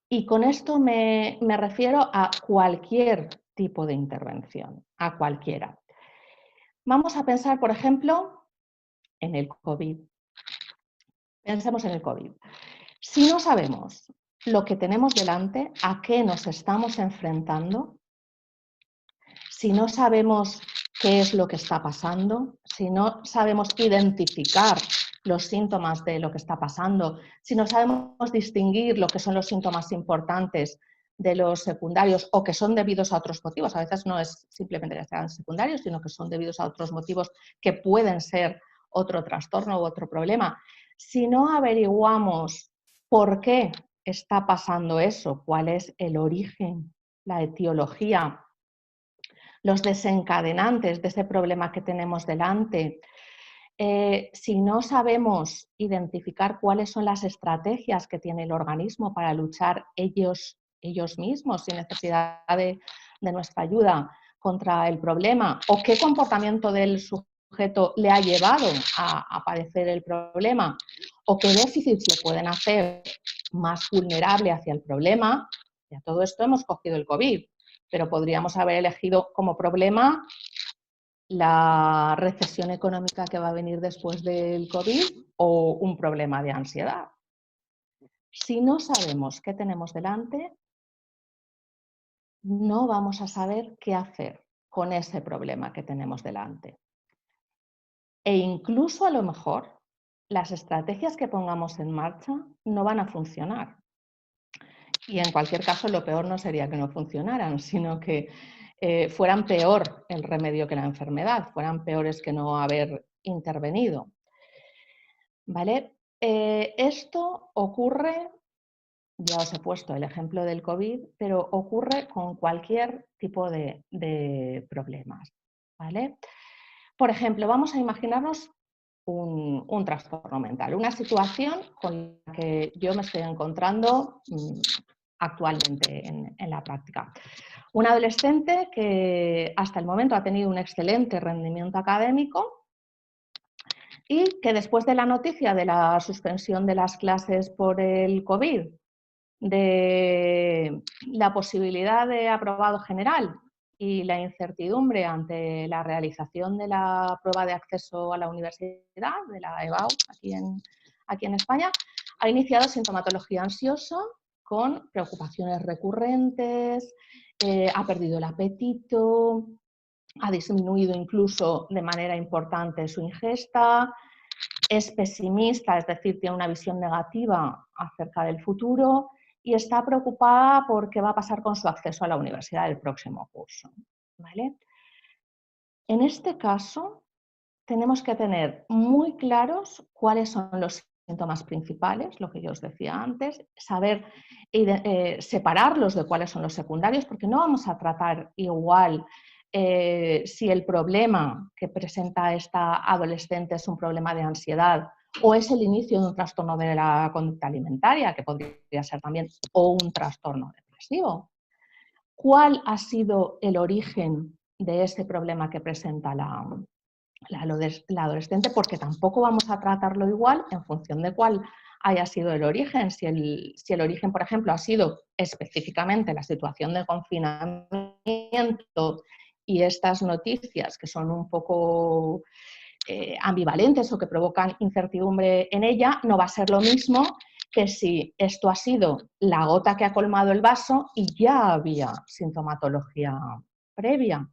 Y con esto me refiero a cualquier tipo de intervención, a cualquiera. Vamos a pensar, por ejemplo, en el COVID. Pensemos en el COVID. Si no sabemos lo que tenemos delante, a qué nos estamos enfrentando, si no sabemos qué es lo que está pasando, si no sabemos identificar los síntomas de lo que está pasando, si no sabemos distinguir lo que son los síntomas importantes de los secundarios o que son debidos a otros motivos, a veces no es simplemente que sean secundarios, sino que son debidos a otros motivos que pueden ser otro trastorno u otro problema. Si no averiguamos por qué está pasando eso, cuál es el origen, la etiología, los desencadenantes de ese problema que tenemos delante, si no sabemos identificar cuáles son las estrategias que tiene el organismo para luchar ellos mismos sin necesidad de nuestra ayuda contra el problema, o qué comportamiento del sujeto le ha llevado a padecer el problema, o qué déficits le pueden hacer más vulnerable hacia el problema, y a todo esto hemos cogido el COVID, pero podríamos haber elegido como problema la recesión económica que va a venir después del COVID o un problema de ansiedad. Si no sabemos qué tenemos delante, no vamos a saber qué hacer con ese problema que tenemos delante. E incluso a lo mejor las estrategias que pongamos en marcha no van a funcionar. Y en cualquier caso, lo peor no sería que no funcionaran, sino que fueran peor el remedio que la enfermedad, fueran peores que no haber intervenido. ¿Vale? Esto ocurre, ya os he puesto el ejemplo del COVID, pero ocurre con cualquier tipo de problemas. ¿Vale? Por ejemplo, vamos a imaginarnos un trastorno mental, una situación con la que yo me estoy encontrando actualmente en la práctica. Un adolescente que hasta el momento ha tenido un excelente rendimiento académico y que después de la noticia de la suspensión de las clases por el COVID, de la posibilidad de aprobado general y la incertidumbre ante la realización de la prueba de acceso a la universidad, de la EBAU, aquí en España, ha iniciado sintomatología ansiosa con preocupaciones recurrentes, ha perdido el apetito, ha disminuido incluso de manera importante su ingesta, es pesimista, es decir, tiene una visión negativa acerca del futuro y está preocupada por qué va a pasar con su acceso a la universidad del próximo curso. ¿Vale? En este caso, tenemos que tener muy claros cuáles son los síntomas principales, lo que yo os decía antes, saber separarlos de cuáles son los secundarios, porque no vamos a tratar igual si el problema que presenta esta adolescente es un problema de ansiedad o es el inicio de un trastorno de la conducta alimentaria, que podría ser también, o un trastorno depresivo. ¿Cuál ha sido el origen de ese problema que presenta la adolescente? Porque tampoco vamos a tratarlo igual en función de cuál haya sido el origen. Si el origen, por ejemplo, ha sido específicamente la situación de confinamiento y estas noticias que son un poco ambivalentes o que provocan incertidumbre en ella, no va a ser lo mismo que si esto ha sido la gota que ha colmado el vaso y ya había sintomatología previa.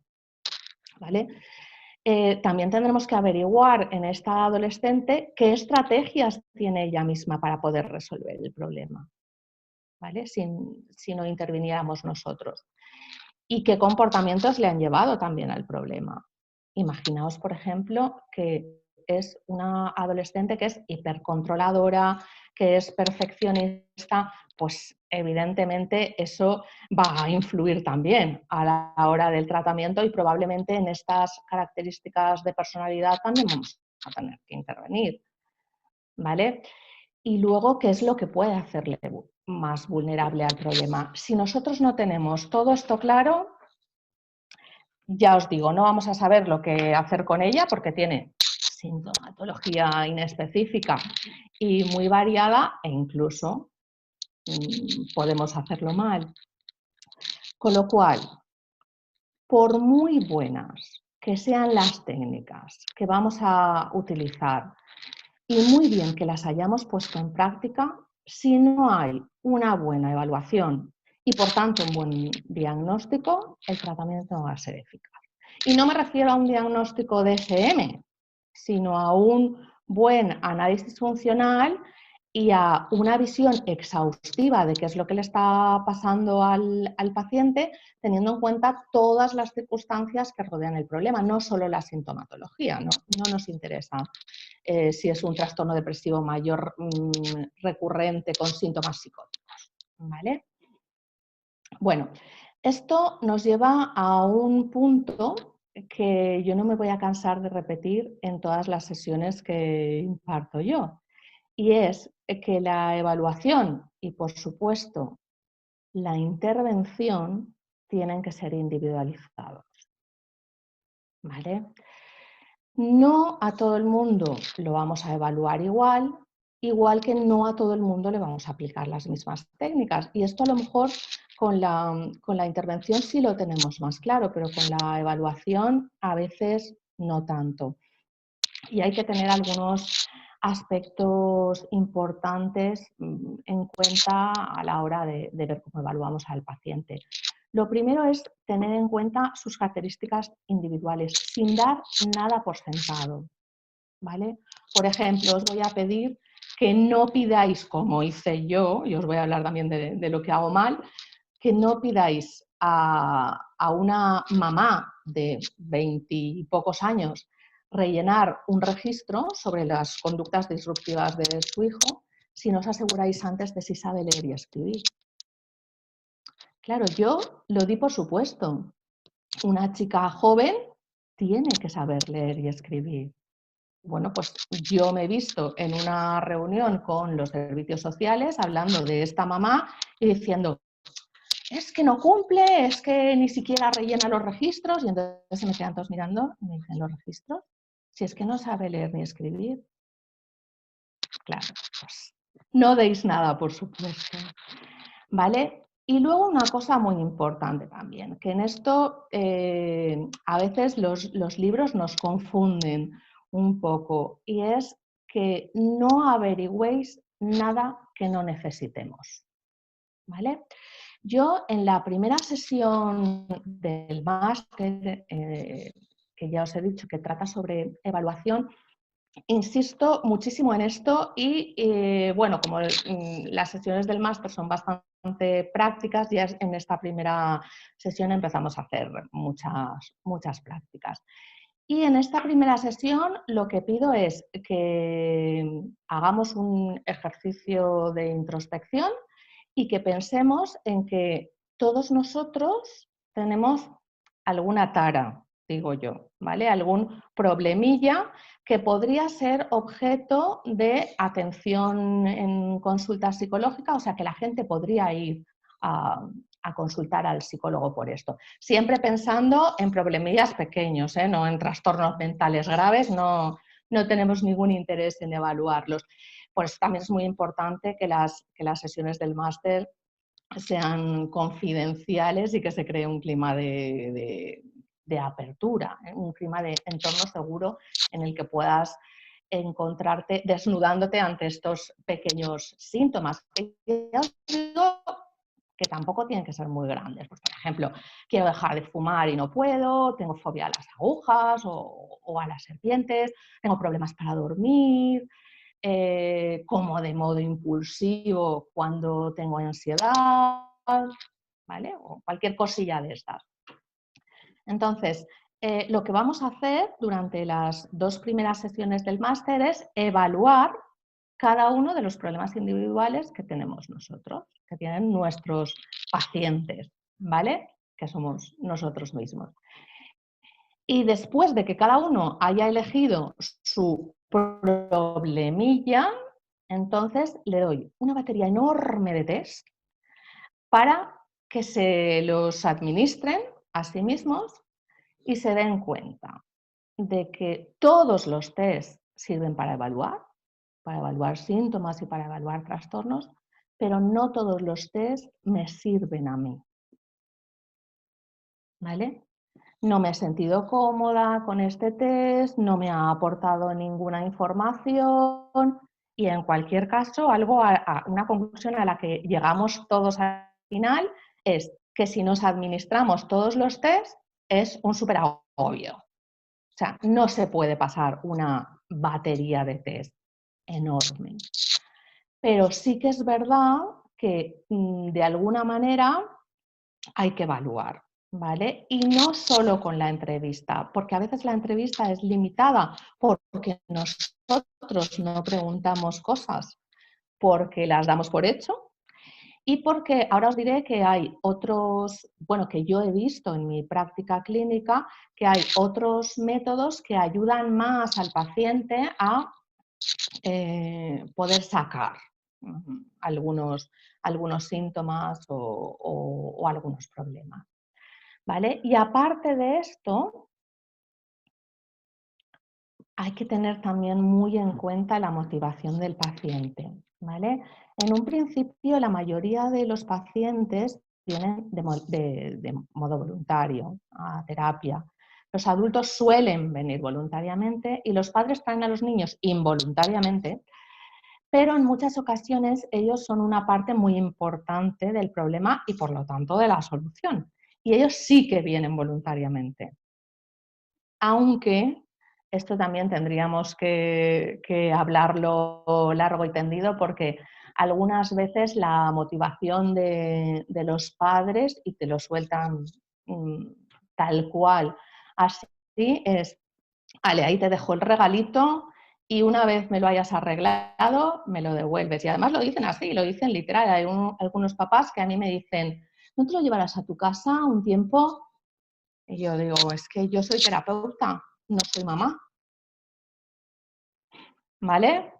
¿Vale? También tendremos que averiguar en esta adolescente qué estrategias tiene ella misma para poder resolver el problema, ¿vale? Si no interviniéramos nosotros. Y qué comportamientos le han llevado también al problema. Imaginaos, por ejemplo, que es una adolescente que es hipercontroladora, que es perfeccionista, pues evidentemente eso va a influir también a la hora del tratamiento y probablemente en estas características de personalidad también vamos a tener que intervenir, ¿vale? Y luego, ¿qué es lo que puede hacerle más vulnerable al problema? Si nosotros no tenemos todo esto claro, ya os digo, no vamos a saber lo que hacer con ella porque tiene sintomatología inespecífica y muy variada e incluso podemos hacerlo mal. Con lo cual, por muy buenas que sean las técnicas que vamos a utilizar y muy bien que las hayamos puesto en práctica, si no hay una buena evaluación y por tanto un buen diagnóstico, el tratamiento no va a ser eficaz. Y no me refiero a un diagnóstico DSM, sino a un buen análisis funcional y a una visión exhaustiva de qué es lo que le está pasando al paciente, teniendo en cuenta todas las circunstancias que rodean el problema, no solo la sintomatología, no nos interesa si es un trastorno depresivo mayor recurrente con síntomas psicóticos, ¿vale? Bueno, esto nos lleva a un punto que yo no me voy a cansar de repetir en todas las sesiones que imparto yo, y es que la evaluación y, por supuesto, la intervención tienen que ser individualizados, ¿vale? No a todo el mundo lo vamos a evaluar igual, igual que no a todo el mundo le vamos a aplicar las mismas técnicas. Y esto a lo mejor con la intervención sí lo tenemos más claro, pero con la evaluación a veces no tanto. Y hay que tener algunos aspectos importantes en cuenta a la hora de ver cómo evaluamos al paciente. Lo primero es tener en cuenta sus características individuales, sin dar nada por sentado, ¿vale? Por ejemplo, os voy a pedir que no pidáis, como hice yo, y os voy a hablar también de lo que hago mal, que no pidáis a una mamá de 20 y pocos años rellenar un registro sobre las conductas disruptivas de su hijo si no os aseguráis antes de si sabe leer y escribir. Claro, yo lo di por supuesto. Una chica joven tiene que saber leer y escribir. Bueno, pues yo me he visto en una reunión con los servicios sociales hablando de esta mamá y diciendo, es que no cumple, es que ni siquiera rellena los registros. Y entonces se me quedan todos mirando y me dicen, ¿los registros? Si es que no sabe leer ni escribir. Claro, pues no deis nada, por supuesto. ¿Vale? Y luego una cosa muy importante también, que en esto a veces los libros nos confunden un poco, y es que no averigüéis nada que no necesitemos. ¿Vale? Yo en la primera sesión del máster, que ya os he dicho que trata sobre evaluación, insisto muchísimo en esto y bueno, como las sesiones del máster son bastante prácticas, ya en esta primera sesión empezamos a hacer muchas prácticas. Y en esta primera sesión lo que pido es que hagamos un ejercicio de introspección y que pensemos en que todos nosotros tenemos alguna tara, digo yo, ¿vale? Algún problemilla que podría ser objeto de atención en consulta psicológica, o sea que la gente podría ir a consultar al psicólogo por esto. Siempre pensando en problemillas pequeños, no en trastornos mentales graves, no tenemos ningún interés en evaluarlos. Por eso también es muy importante que las sesiones del máster sean confidenciales y que se cree un clima de apertura, un clima de entorno seguro en el que puedas encontrarte desnudándote ante estos pequeños síntomas. Ya os digo que tampoco tienen que ser muy grandes. Pues, por ejemplo, quiero dejar de fumar y no puedo, tengo fobia a las agujas o a las serpientes, tengo problemas para dormir, como de modo impulsivo cuando tengo ansiedad, ¿vale? O cualquier cosilla de estas. Entonces, lo que vamos a hacer durante las 2 primeras sesiones del máster es evaluar cada uno de los problemas individuales que tenemos nosotros, que tienen nuestros pacientes, ¿vale? Que somos nosotros mismos. Y después de que cada uno haya elegido su problemilla, entonces le doy una batería enorme de test para que se los administren a sí mismos y se den cuenta de que todos los test sirven para evaluar síntomas y para evaluar trastornos, pero no todos los test me sirven a mí, ¿vale? No me he sentido cómoda con este test, no me ha aportado ninguna información y en cualquier caso, una conclusión a la que llegamos todos al final es que si nos administramos todos los test es un superagobio. O sea, no se puede pasar una batería de test enorme. Pero sí que es verdad que de alguna manera hay que evaluar, ¿vale? Y no solo con la entrevista, porque a veces la entrevista es limitada porque nosotros no preguntamos cosas, porque las damos por hecho y porque ahora os diré que hay otros, bueno, que yo he visto en mi práctica clínica, que hay otros métodos que ayudan más al paciente a poder sacar algunos síntomas o algunos problemas. ¿Vale? Y aparte de esto, hay que tener también muy en cuenta la motivación del paciente, ¿vale? En un principio, la mayoría de los pacientes vienen de modo voluntario a terapia. Los adultos suelen venir voluntariamente y los padres traen a los niños involuntariamente, pero en muchas ocasiones ellos son una parte muy importante del problema y por lo tanto de la solución. Y ellos sí que vienen voluntariamente. Aunque esto también tendríamos que hablarlo largo y tendido porque algunas veces la motivación de los padres, y te lo sueltan tal cual, así es, vale, ahí te dejo el regalito y una vez me lo hayas arreglado, me lo devuelves. Y además lo dicen así, lo dicen literal. Hay algunos papás que a mí me dicen, ¿no te lo llevarás a tu casa un tiempo? Y yo digo, es que yo soy terapeuta, no soy mamá, ¿vale?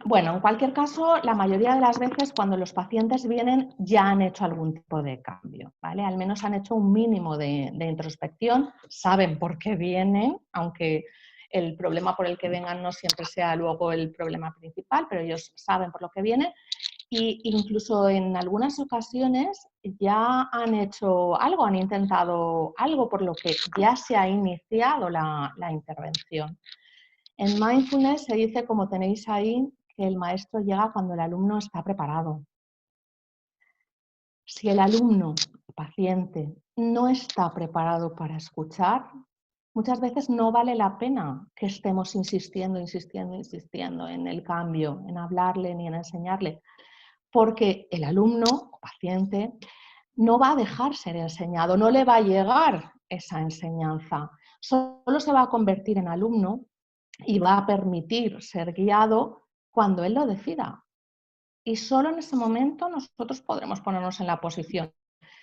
Bueno, en cualquier caso, la mayoría de las veces cuando los pacientes vienen ya han hecho algún tipo de cambio, ¿vale? Al menos han hecho un mínimo de introspección, saben por qué vienen, aunque el problema por el que vengan no siempre sea luego el problema principal, pero ellos saben por lo que vienen. Y incluso en algunas ocasiones ya han hecho algo, han intentado algo por lo que ya se ha iniciado la intervención. En mindfulness se dice, como tenéis ahí, que el maestro llega cuando el alumno está preparado. Si el alumno, paciente, no está preparado para escuchar, muchas veces no vale la pena que estemos insistiendo en el cambio, en hablarle ni en enseñarle, porque el alumno o paciente no va a dejar ser enseñado, no le va a llegar esa enseñanza, solo se va a convertir en alumno y va a permitir ser guiado cuando él lo decida. Y solo en ese momento nosotros podremos ponernos en la posición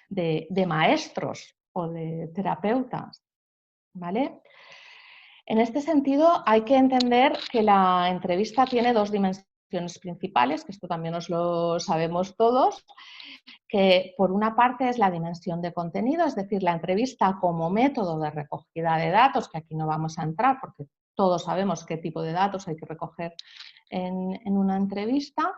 de maestros o de terapeutas, ¿vale? En este sentido, hay que entender que la entrevista tiene dos dimensiones principales, que esto también nos lo sabemos todos, que por una parte es la dimensión de contenido, es decir, la entrevista como método de recogida de datos, que aquí no vamos a entrar porque todos sabemos qué tipo de datos hay que recoger en una entrevista.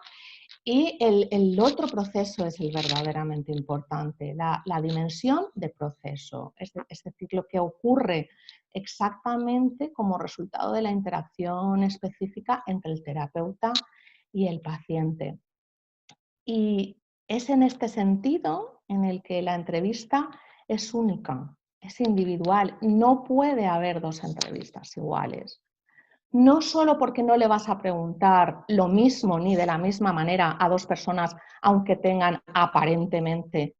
Y el otro proceso es el verdaderamente importante, la dimensión de proceso, es decir, lo que ocurre exactamente como resultado de la interacción específica entre el terapeuta y el paciente. Y es en este sentido en el que la entrevista es única, es individual, no puede haber dos entrevistas iguales. No solo porque no le vas a preguntar lo mismo ni de la misma manera a dos personas, aunque tengan aparentemente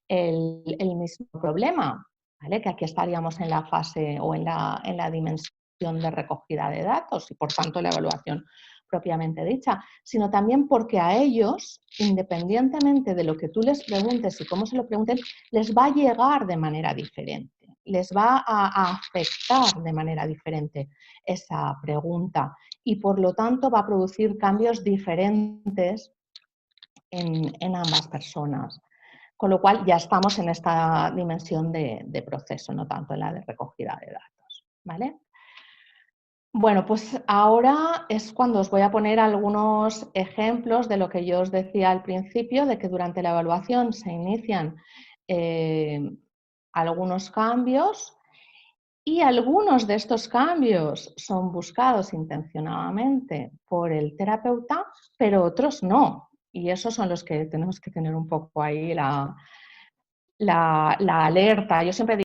el mismo problema, ¿vale? Que aquí estaríamos en la fase o en la dimensión de recogida de datos y por tanto la evaluación propiamente dicha, sino también porque a ellos, independientemente de lo que tú les preguntes y cómo se lo pregunten, les va a llegar de manera diferente, les va a afectar de manera diferente esa pregunta y por lo tanto va a producir cambios diferentes en ambas personas. Con lo cual ya estamos en esta dimensión de proceso, no tanto en la de recogida de datos, ¿vale? Bueno, pues ahora es cuando os voy a poner algunos ejemplos de lo que yo os decía al principio, de que durante la evaluación se inician algunos cambios y algunos de estos cambios son buscados intencionadamente por el terapeuta, pero otros no. Y esos son los que tenemos que tener un poco ahí la alerta. Yo siempre digo